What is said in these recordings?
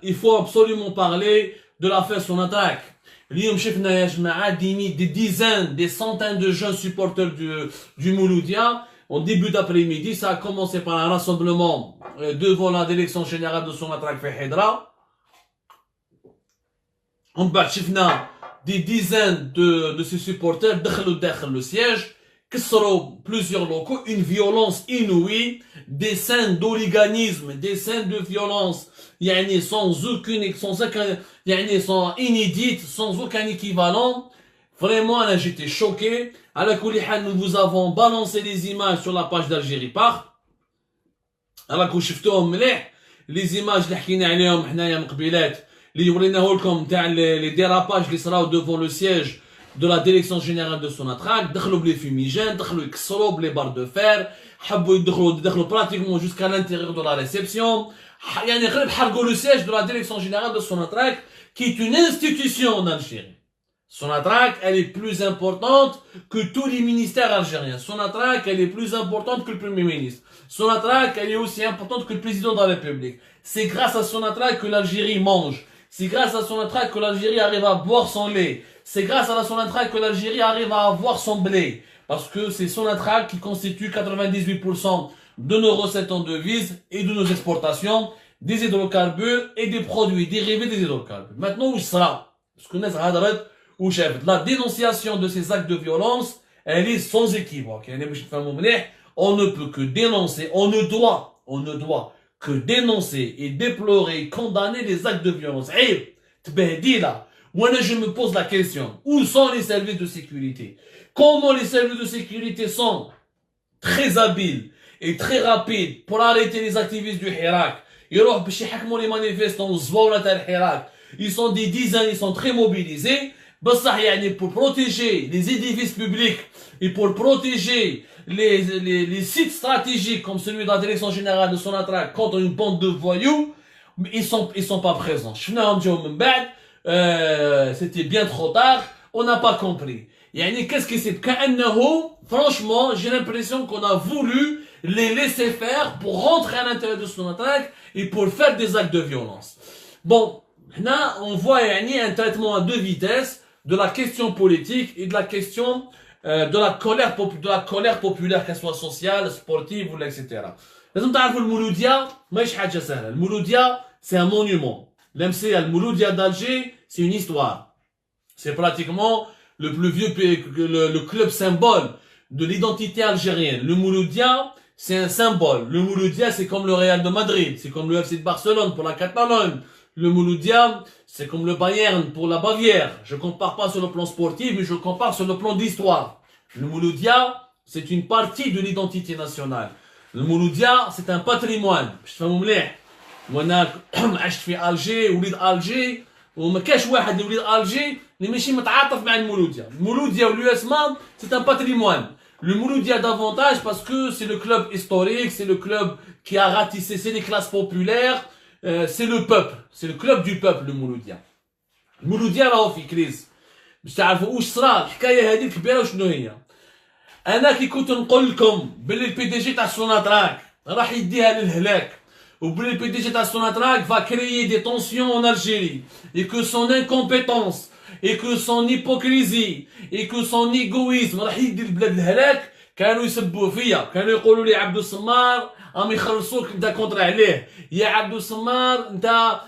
Il faut absolument parler de l'affaire Sonatrach. اليوم شفنا يا جماعة des dizaines, des centaines de jeunes supporters du Mouloudia. En début d'après-midi, ça a commencé par un rassemblement devant la direction générale de Sonatrach في حيدرا. On بعد شفنا des dizaines de ces supporters دخلوا le siège, كسروا plusieurs locaux, une violence inouïe, des scènes d'hooliganisme, des scènes de violence يعني sans inédite, sans aucun équivalent. Vraiment, là, j'étais choqué. À la Koulihan, nous vous avons balancé les images sur la page d'Algérie Par. Alors que شفتوهم مليح les images اللي حكينا عليهم حنايا من قبيلات اللي وريناه لكم تاع les dérapages اللي صراو devant le siège de la direction générale de Sonatrach. دخلوا بلي fumigènes, دخلوا يكسروا بلي barres de fer, حبوا يدخلوا pratiquement jusqu'à l'intérieur de la réception. يعني غير حرقوا le siège de la direction générale de Sonatrach, qui est une institution en Algérie. Sonatrach, elle est plus importante que tous les ministères algériens. Sonatrach, elle est plus importante que le Premier ministre. Sonatrach, elle est aussi importante que le président de la République. C'est grâce à Sonatrach que l'Algérie mange. C'est grâce à Sonatrach que l'Algérie arrive à boire son lait. C'est grâce à la Sonatrach que l'Algérie arrive à avoir son blé. Parce que c'est Sonatrach qui constitue 98% de nos recettes en devises et de nos exportations, des hydrocarbures et des produits dérivés des hydrocarbures. Maintenant, où sera? Parce que la dénonciation de ces actes de violence, elle est sans équivoque. On ne peut que dénoncer, on ne doit que dénoncer et déplorer et condamner les actes de violence. Moi, je me pose la question, où sont les services de sécurité? Comment les services de sécurité sont très habiles et très rapides pour arrêter les activistes du Hirak? Les manifestants, ils sont des dizaines, ils sont très mobilisés. Pour protéger les édifices publics et pour protéger les sites stratégiques comme celui de la direction générale de Sonatrach contre une bande de voyous, ils sont pas présents. C'était bien trop tard, on n'a pas compris. Qu'est-ce que c'est? Franchement, j'ai l'impression qu'on a voulu les laisser faire pour rentrer à l'intérieur de Sonatrach et pour faire des actes de violence. Bon, là, on voit un traitement à deux vitesses de la question politique et de la question de la colère populaire, qu'elle soit sociale, sportive ou etc. لازم تعرفوا المولوديا ماهيش حاجة سهلة. المولوديا c'est un monument. L'MC al-Mouloudia d'Alger, c'est une histoire. C'est pratiquement le plus vieux le club symbole de l'identité algérienne. Le Mouloudia, c'est un symbole. Le Mouloudia, c'est comme le Real de Madrid, c'est comme le FC de Barcelone pour la Catalogne. Le Mouloudia, c'est comme le Bayern pour la Bavière. Je compare pas sur le plan sportif, mais je compare sur le plan d'histoire. Le Mouloudia, c'est une partie de l'identité nationale. Le Mouloudia, c'est un patrimoine. وانا عشت في الجي وليد الجي وما كاش واحد وليد الجي اللي ماشي متعاطف مع المولوديا. المولوديا واليوسمان c'est un patrimoine. Le Mouloudia davantage parce que c'est le club historique, c'est le club qui a ratissé, c'est les classes populaires, c'est le peuple, c'est le club du peuple le Mouloudia. المولوديا راهو في كريز باش تعرفوا واش صرا الحكايه هذه كبيره وشنو هي. انا كي كنت نقول لكم باللي البي دي جي تاع سوناتراك راح يديها للهلاك ou le PDG de Sonatrach va créer des tensions en Algérie et que son incompétence et que son hypocrisie et que son égoïsme راح يدي البلاد الهلاك. كانوا يسبوا فيا، كانوا يقولوا لي عبدو السمار راهم يخلصوك انت كونتر عليه، يا عبدو السمار انت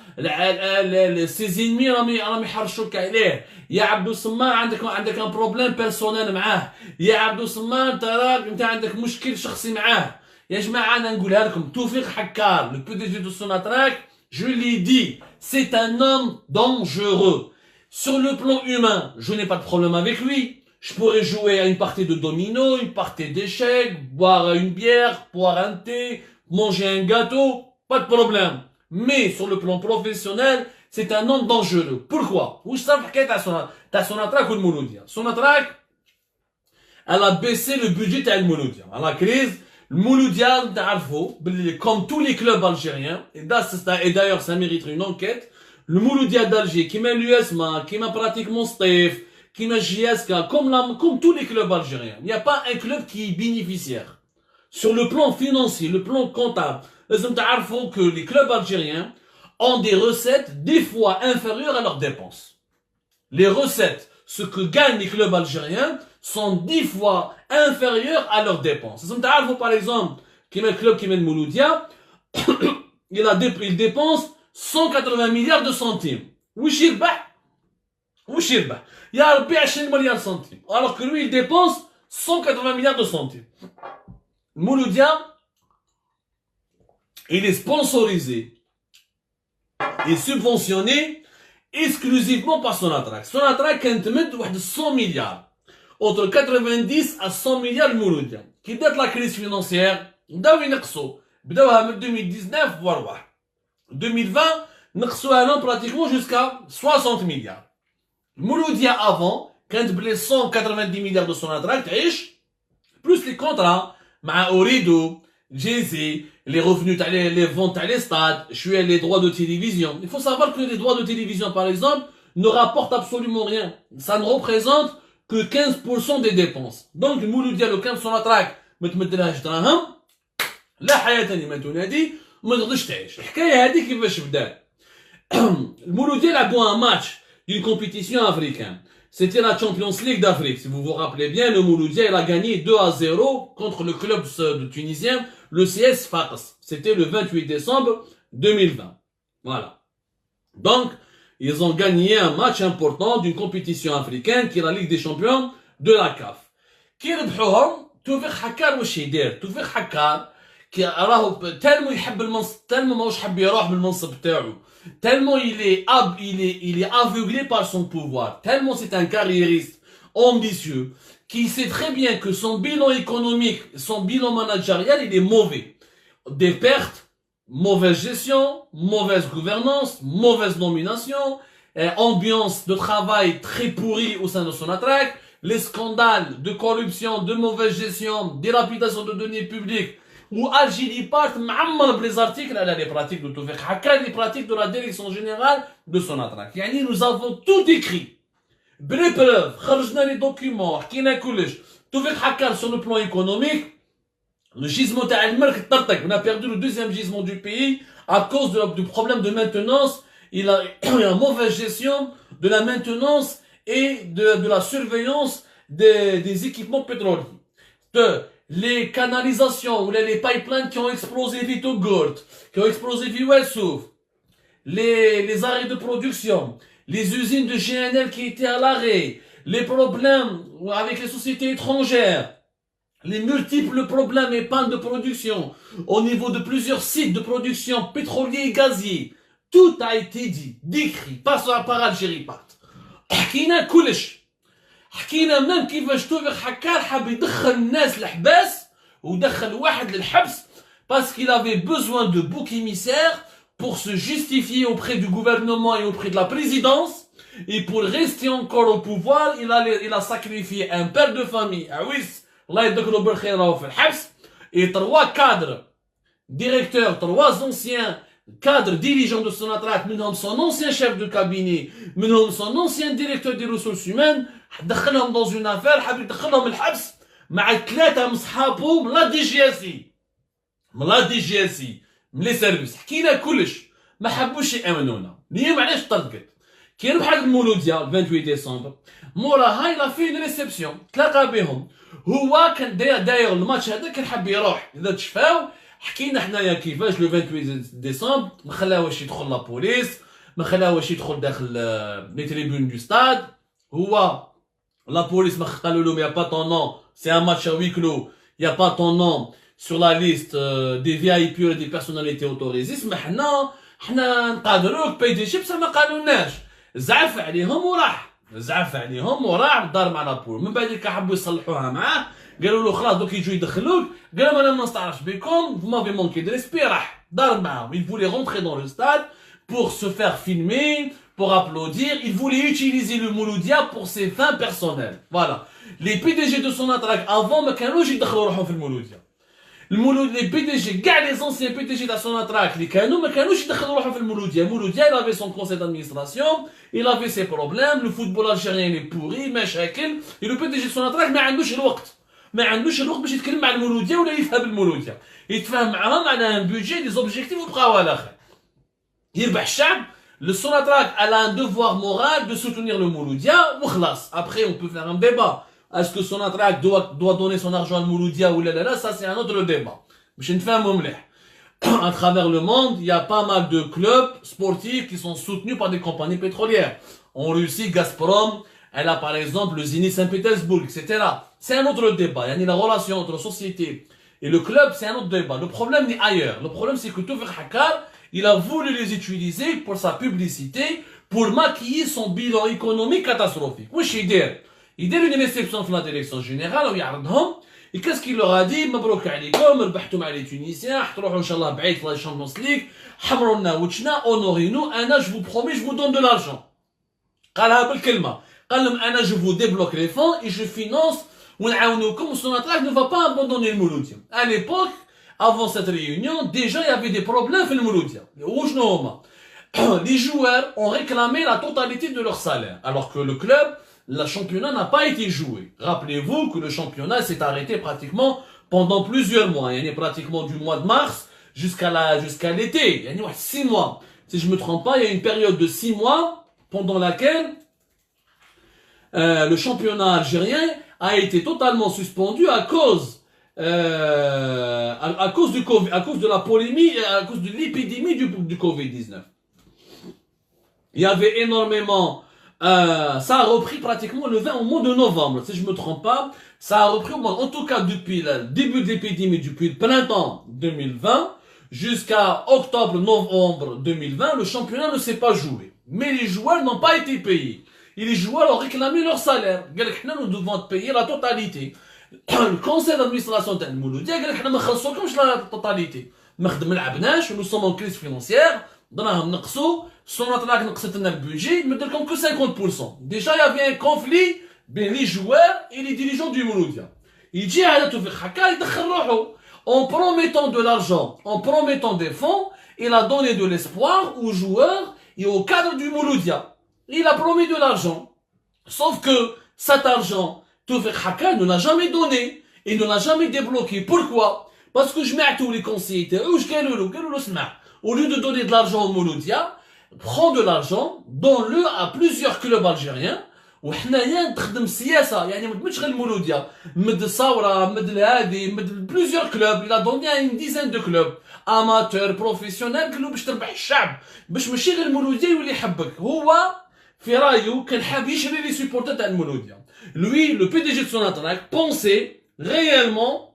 سيزينمي راهم يحرشوك عليه، يا عبدو السمار عندك ان بروبليم بيرسونيل معاه، يا عبدو السمار انت راك انت عندك مشكل شخصي معاه. يا جماعة أنا نقولها لكم توفيق حكار le PDG de Sonatrach, je l'ai dit, c'est un homme dangereux. Sur le plan humain, je n'ai pas de problème avec lui. Je pourrais jouer à une partie de domino, une partie d'échecs, boire une bière, boire un thé, manger un gâteau, pas de problème. Mais sur le plan professionnel, c'est un homme dangereux. Pourquoi? Où ça t'as Sonatrach ou le Mouloudia? Sonatrach, elle a baissé le budget de Mouloudia. À la crise, le Mouloudia, comme tous les clubs algériens, et d'ailleurs ça mériterait une enquête, le Mouloudia d'Alger, qui met l'USMA, qui met pratiquement Stef, qui met JSK, comme tous les clubs algériens. Il n'y a pas un club qui est bénéficiaire. sur le plan financier, le plan comptable, لازم تعرفوا que les clubs algériens ont des recettes 10 fois inférieures à leurs dépenses. Les recettes, ce que gagnent les clubs algériens, sont 10 fois inférieures à leurs dépenses. لازم تعرفوا par exemple, كيما الكلوب كيما المولوديا, il dépense 180 milliards de centimes. وش يربح؟ وش يربح؟ يا ربي 20 مليار سنتيم. Alors que lui, il dépense 180 milliards de centimes. Mouloudia, il est sponsorisé et subventionné exclusivement par Sonatrach. Sonatrach كانت تمد واحد 100 milliards. Entre 90 à 100 milliards Mouloudia. كي بدات لا كريس فينانسيير بداو ينقصوا. بداوها من 2019 voire 2020 نقصوها لهم pratiquement jusqu'à 60 milliards. Mouloudia avant كانت بلي 190 milliards de Sonatrach تعيش plus les contrats مع Ooredoo, Jay-Z, les revenus, les ventes à les stades, les droits de télévision. Il faut savoir que les droits de télévision, par exemple, ne rapportent absolument rien. Ça ne représente que 15% des dépenses. Donc, Mouloudia, le camp de Sonatrach, متمدلهاش دراهم لا حياة لمن تنادي وما تقدرش تعيش. الحكاية هذه كيفاش بدات؟ المولوديا لعبوا un match d'une compétition africaine. C'était la Champions League d'Afrique. Si vous vous rappelez bien, le Mouloudia, il a gagné 2-0 contre le club de tunisien, le CS Fars. C'était le 28 décembre 2020. Voilà. Donc, ils ont gagné un match important d'une compétition africaine qui est la Ligue des Champions de la CAF. كي ربحوهم توفيق حكار واش يدير؟ توفيق حكار كي راهو تالمو يحب المنصب، تالمو ماهوش حاب يروح بالمنصب تاعو. Tellement il est aveuglé par son pouvoir. Tellement c'est un carriériste ambitieux qui sait très bien que son bilan économique, son bilan managérial, il est mauvais. Des pertes, mauvaise gestion, mauvaise gouvernance, mauvaise nomination, ambiance de travail très pourrie au sein de Sonatrach, les scandales de corruption, de mauvaise gestion, dilapidation de données publiques, où Algérie part معمر les articles les pratiques de Toufiq Hakka, les pratiques de la direction générale de Sonatrach. يعني nous avons tout écrit بلي preuves, خرجنا les documents, حكينا كلش. Toufiq Hakka sur le plan économique, le gisement تاع الملك طرطق, on a perdu le deuxième gisement du pays à cause du problème de maintenance. Il a une mauvaise gestion de la maintenance et de la surveillance des équipements pétroliers. Les canalisations ou les pipelines qui ont explosé vite au Gourt, qui ont explosé vite au Souf, les arrêts de production, les usines de GNL qui étaient à l'arrêt, les problèmes avec les sociétés étrangères, les multiples problèmes et pannes de production au niveau de plusieurs sites de production pétroliers et gaziers. Tout a été dit, décrit, pas par Algérie Part. حكينا كلش. حكينا même كيفاش توفيق حكار حاب يدخل الناس للحباس ودخل واحد للحبس parce qu'il avait besoin de boucs émissaires pour se justifier auprès du gouvernement et auprès de la présidence et pour rester encore au pouvoir il a sacrifié un père de famille عويس الله يذكره بالخير راهو في الحبس et 3 cadres directeurs 3 anciens cadre dirigeant de Sonatrach, منهم son ancien chef de cabinet, منهم son ancien directeur des ressources humaines, دخلهم dans une affaire, حاب يدخلهم الحبس مع 3 من صحابه من لا دي جي اس اي. من لا دي جي اس اي، من لي سيرفيس، حكينا كلش، ما حبوش يامنونا. اليوم علاش طلقت؟ كي ربح هاد المولوديا 28 ديسمبر، موراها il a fait une réception، تلاقى بهم. هو كان داير الماتش هذا كان حاب يروح، إذا تشفاو حكينا حنايا كيفاش لو 28 ديسمبر ما خلاوش يدخل لابوليس، ما خلاوش يدخل داخل لي تريبون دو ستاد. هو لابوليس ما قالوا لهم يا با طون نون، سي ان ماتش وي كلو، يا با طون نون sur la liste des VIP ou des personnalités autorisées. اسمح حنا نقادروك بي دي شي، بصح ما قالولناش. زعف عليهم وراح دار مع لابول. من بعد حبوا يصلحوها معاه، قالوا له خلاص دوك يجوا يدخلوك، قال لهم انا ما نستعرفش بكم، vous m'avez manqué de respect. راح دار معاهم. Il voulait rentrer dans le stade pour se faire filmer, pour applaudir. Il voulait utiliser le Mouloudia pour ses fins personnelles. Voilà. Les PDG de Sonatrach avant ما كانوش يدخلوا روحهم في المولوديا. les PDG, les anciens PDG de Sonatrach, les canaux, mais canaux, ils ont fait le Mouloudia. Mouloudia, il avait son conseil d'administration, il avait ses problèmes, le football algérien est pourri, machakil, et le PDG de Sonatrach, mais il n'a pas le temps. ما عندوش الوقت باش يتكلم مع المولوديه ولا يفهم المولوديه، يتفاهم معاهم على ان بودجي دي زوبجيكتيف وبقاو على خير. يربح الشعب. Le Sonatrach a un devoir moral de soutenir le Mouloudia, ou khlas. Après, on peut faire un débat. Est-ce que Sonatrach doit donner son argent à Mouloudia ou là, ça c'est un autre débat. À travers le monde, il y a pas mal de clubs sportifs qui sont soutenus par des compagnies pétrolières. En Russie, Gazprom, elle a par exemple le Zénith Saint-Pétersbourg, etc. C'est un autre débat. Il y a la relation entre société et le club, c'est un autre débat. Le problème n'est ailleurs. Le problème c'est que Tawfiq Haqqar, il a voulu les utiliser pour sa publicité, pour maquiller son bilan économique catastrophique. Wesh il dit une réception de la direction générale, et qu'est-ce qu'il leur a dit? Mabrouk alaykoum, ربحتوا مع les Tunisiens, حتروحوا إن شاء الله بعيد في la Champions League, حمروا لنا وجهنا, honorez-nous, أنا je vous promets, je vous donne de l'argent. قالها بالكلمة. قال لهم أنا je vous débloque les fonds et je finance ونعاونوكم. Sonatrach ne va pas abandonner le Mouloudia. À l'époque, avant cette réunion, déjà il y avait des problèmes في المولوديا. Les joueurs ont réclamé la totalité de leur salaire, alors que le club, le championnat n'a pas été joué. Rappelez-vous que le championnat s'est arrêté pratiquement pendant plusieurs mois. Il y a pratiquement du mois de mars jusqu'à l'été. Il y a 6 mois. Si je ne me trompe pas, il y a une période de 6 mois pendant laquelle le championnat algérien a été totalement suspendu à cause du COVID, à cause de la polémique, à cause de l'épidémie du Covid-19. Il y avait énormément, ça a repris pratiquement au mois de novembre, si je me trompe pas, ça a repris en tout cas depuis le début de l'épidémie, depuis le printemps 2020, jusqu'à octobre-novembre 2020, le championnat ne s'est pas joué. Mais les joueurs n'ont pas été payés. Et les joueurs ont réclamé leur salaire. Nous devons payer la totalité. Le conseil d'administration de Mouloudia قال لك حنا ما خلصوكمش لا توتاليتي ما لعبناش nous sommes en crise financière دراهم نقصوا Sonatrach نقصت لنا البودجي ما دركم que 50%. Déjà il y avait un conflit بين les joueurs et les dirigeants du Mouloudia. يجي على توفيق حكار يدخل روحه en promettant de l'argent, en promettant des fonds, il a donné de l'espoir aux joueurs et au cadre du Mouloudia. Il a promis de l'argent. Sauf que cet argent Tawfiq Haqqar ne l'a jamais donné et ne l'a jamais débloqué. Pourquoi? Parce que je mets à tous les conseillers, au lieu de donner de l'argent au Mouloudia, prends de l'argent, donne-le à plusieurs clubs algériens. وحنايا نخدم السياسه يعني ما تمدش غير المولوديا مد الثوره مد الهادي مد plusieurs clubs. Il a donné à une dizaine de clubs amateurs professionnels قالوا باش تربح الشعب باش ماشي غير المولوديا يولي يحبك. هو في رايه كان حاب يشري لي سيبورتر تاع المولوديا. Lui, le PDG de Sonatrach, pensait réellement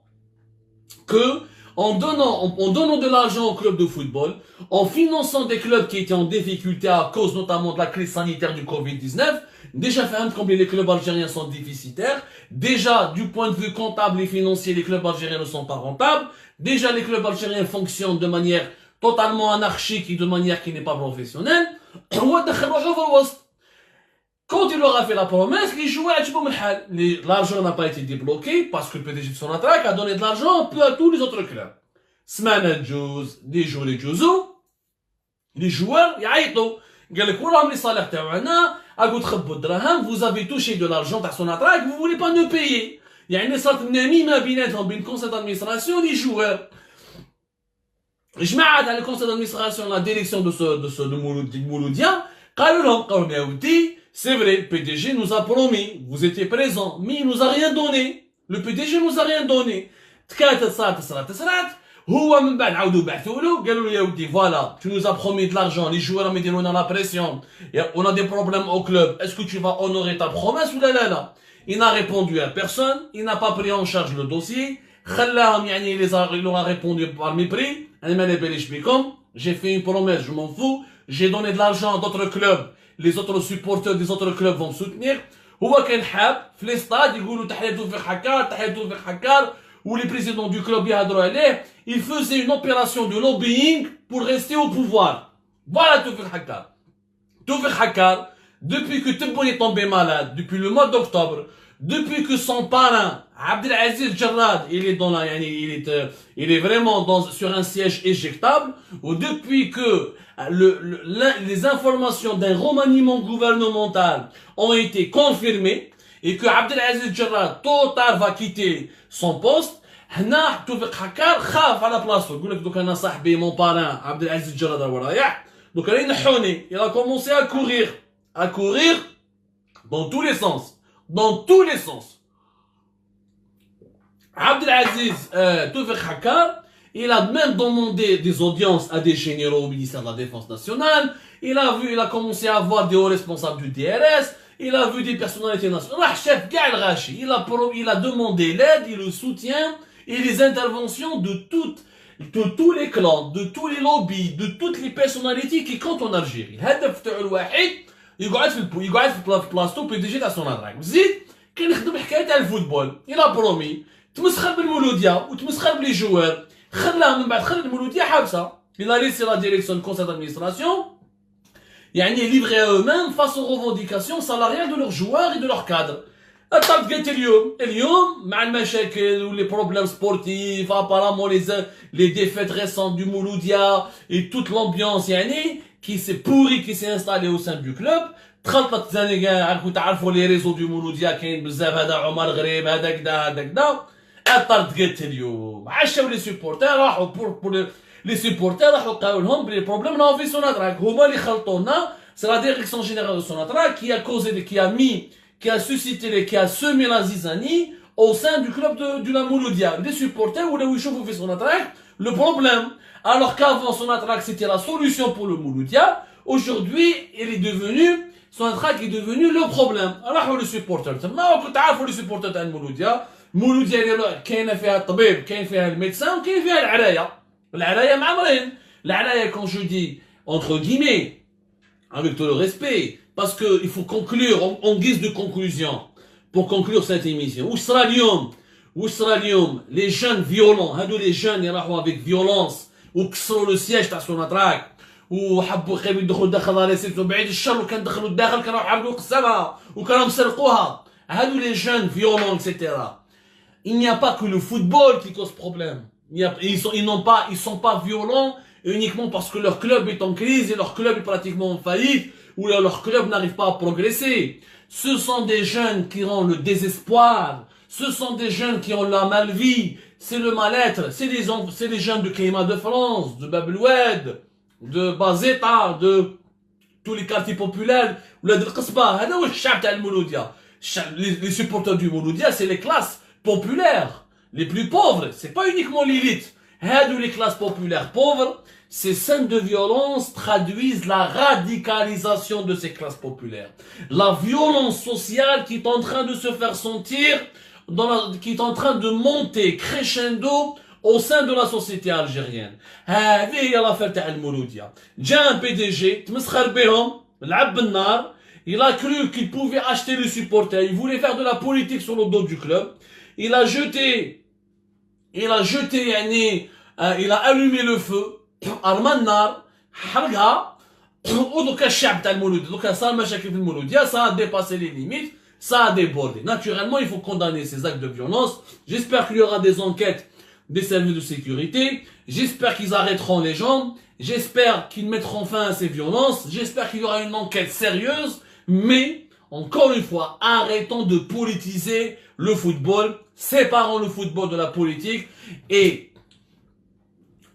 que en donnant de l'argent aux clubs de football, en finançant des clubs qui étaient en difficulté à cause notamment de la crise sanitaire du Covid-19, déjà fait combien les clubs algériens sont déficitaires, déjà du point de vue comptable et financier, les clubs algériens ne sont pas rentables, déjà les clubs algériens fonctionnent de manière totalement anarchique et de manière qui n'est pas professionnelle. Quand il leur a fait la promesse, les joueurs, l'argent n'a pas été débloqué parce que le PDG de Sonatrach a donné de l'argent un peu à tous les autres clubs. Smana Djouz, des jours les Djouzou, les joueurs, vous avez touché de l'argent à Sonatrach, vous voulez pas nous payer. Il y a une sorte de conseil d'administration, les joueurs. Je mets à le conseil d'administration la direction de Mouloudia, c'est vrai, le PDG nous a promis, vous étiez présents, mais il nous a rien donné. Le PDG nous a rien donné. Voilà, tu nous as promis de l'argent, les joueurs ont mis la pression, on a des problèmes au club, est-ce que tu vas honorer ta promesse ou là? Il n'a répondu à personne, il n'a pas pris en charge le dossier, il leur a répondu par mépris, j'ai fait une promesse, je m'en fous, j'ai donné de l'argent à d'autres clubs. Les autres supporters des autres clubs vont me soutenir. هو كان حاب في الاستاد يقولوا تحية توفيق حكار تحية توفيق حكار où les présidents du club يهضروا عليه. Il faisait une opération de lobbying pour rester au pouvoir. Voilà Tawfiq Haqqar. Tawfiq Haqqar, depuis que Tebboune est tombé malade, depuis le mois d'octobre, depuis que son parrain Abdelaziz Jarrad, il est vraiment sur un siège éjectable, ou depuis que les informations d'un remaniement gouvernemental ont été confirmées, et que Abdelaziz Jarrah tôt ou tard va quitter son poste, هنا توفيق حكار خاف على بلاصتو. يقول لك دوك انا صاحبي مون باران عبد العزيز جراد راه رايح دوك راه ينحوني. Il a commencé à courir dans tous les sens, Abdelaziz Toufiq Hakar, il a même demandé des audiences à des généraux au ministère de la Défense nationale. Il a commencé à avoir des hauts responsables du DRS. Il a vu des personnalités nationales. Il a demandé l'aide et le soutien et les interventions de tous les clans, de tous les lobbies, de toutes les personnalités qui comptent en Algérie. الهدف تاعو الوحيد يقعد في بلاصتو بي دي جي تاع سونادراك. زيد كان يخدم حكايه تاع الفوتبول. الى برومي تمسخر بالمولوديه وتمسخر بلي جوار. خلاها من بعد خلى المولوديه حابسه. Il a laissé la direction de conseil d'administration يعني livrés à eux-mêmes face aux revendications salariales de leurs joueurs et de leurs cadres. الطرد قالت اليوم مع المشاكل ولي بروبليم سبورتيف apparemment les défaites récentes du Mouloudia et toute l'ambiance يعني qui s'est installée au sein du club. تخلطت ثاني كاع تعرفوا لي ريزو دو مولوديا كاين بزاف هذا عمر غريب هذا كذا الطرد قالت اليوم عشاو لي سوبورتر راحوا بور لي سوبورتر راحوا قالوا لهم بلي بروبليم راهو في سونادراك هما اللي خلطونا. سي لا ديريكسيون جينيرال دو سونادراك qui a suscité, qui a semé la zizanie au sein du club de la Mouloudia. Les supporters ou les Wishouf fait son attaque, le problème. Alors qu'avant son attaque c'était la solution pour le Mouloudia, aujourd'hui son attaque est devenu le problème. Alors les supporters, maintenant on peut تعرفوا les supporters de Mouloudia. Mouloudia كاين فيها الطبيب, كاين فيها الميدسان, وكاين فيها العراية. العراية معمرين. العراية quand je dis entre guillemets, avec tout le respect, parce qu'il faut conclure en guise de conclusion, pour conclure cette émission. Où sera اليوم les jeunes violents, les jeunes يراحوا avec violence, وكسروا le siège تاع سونادراك, وحبوا خايبين يدخلوا داخل لا ريسبسيون بعيد الشر, وكان دخلوا الداخل كانوا حرقوا قسامها وكانوا مسرقوها. les jeunes violents, etc. Il n'y a pas que le football qui cause problème. Ils sont pas violents uniquement parce que leur club est en crise et leur club est pratiquement en faillite, ou leur club n'arrive pas à progresser. Ce sont des jeunes qui ont le désespoir, ce sont des jeunes qui ont la malvie, c'est le mal-être, c'est les jeunes de Climat de France, de Bab el-Oued, de Bazeta, de tous les quartiers populaires, les supporters du Mouloudia, c'est les classes populaires, les plus pauvres, c'est pas uniquement l'élite. Les classes populaires pauvres, ces scènes de violence traduisent la radicalisation de ces classes populaires. La violence sociale qui est en train de se faire sentir, qui est en train de monter crescendo au sein de la société algérienne. هذه هي l'affaire تاع المولوديا. جاء un PDG تمسخر بهم, لعب بالنار. Il a cru qu'il pouvait acheter les supporters. Il voulait faire de la politique sur le dos du club. Il a allumé le feu. أرمى النار حرقها ودوكا الشعب تاع المولودية دوكا صار مشاكل في المولودية, ça a dépassé les limites, ça a débordé. Naturellement, il faut condamner ces actes de violence. J'espère qu'il y aura des enquêtes des services de sécurité. J'espère qu'ils arrêteront les gens. J'espère qu'ils mettront fin à ces violences. J'espère qu'il y aura une enquête sérieuse. Mais, encore une fois, arrêtons de politiser le football. Séparons le football de la politique et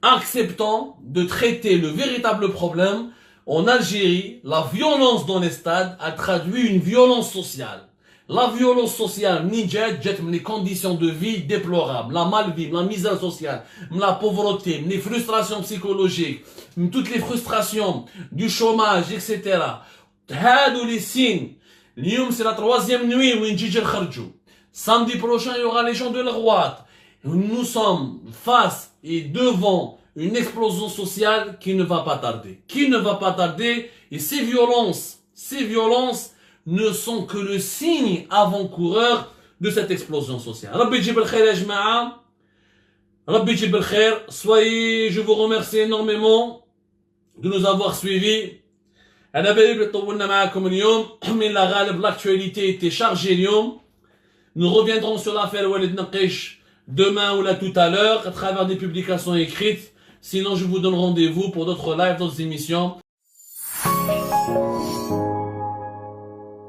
acceptant de traiter le véritable problème. En Algérie, la violence dans les stades a traduit une violence sociale. La violence sociale, les conditions de vie déplorables, la malvie, la misère sociale, la pauvreté, les frustrations psychologiques, toutes les frustrations du chômage, etc. Les signes. C'est la 3e nuit où ils kharjou. Samedi prochain, il y aura les gens de l'Arwat. Nous sommes face et devant une explosion sociale qui ne va pas tarder. Et ces violences ne sont que le signe avant-coureur de cette explosion sociale. Rabbi Jib al-Khair ya jama'a. Rabbi Jib al-Khair. Je vous remercie énormément de nous avoir suivis. L'actualité était chargée اليوم. Nous reviendrons sur l'affaire Walid Naqish demain ou là tout à l'heure à travers des publications écrites. Sinon, je vous donne rendez-vous pour d'autres lives, d'autres émissions.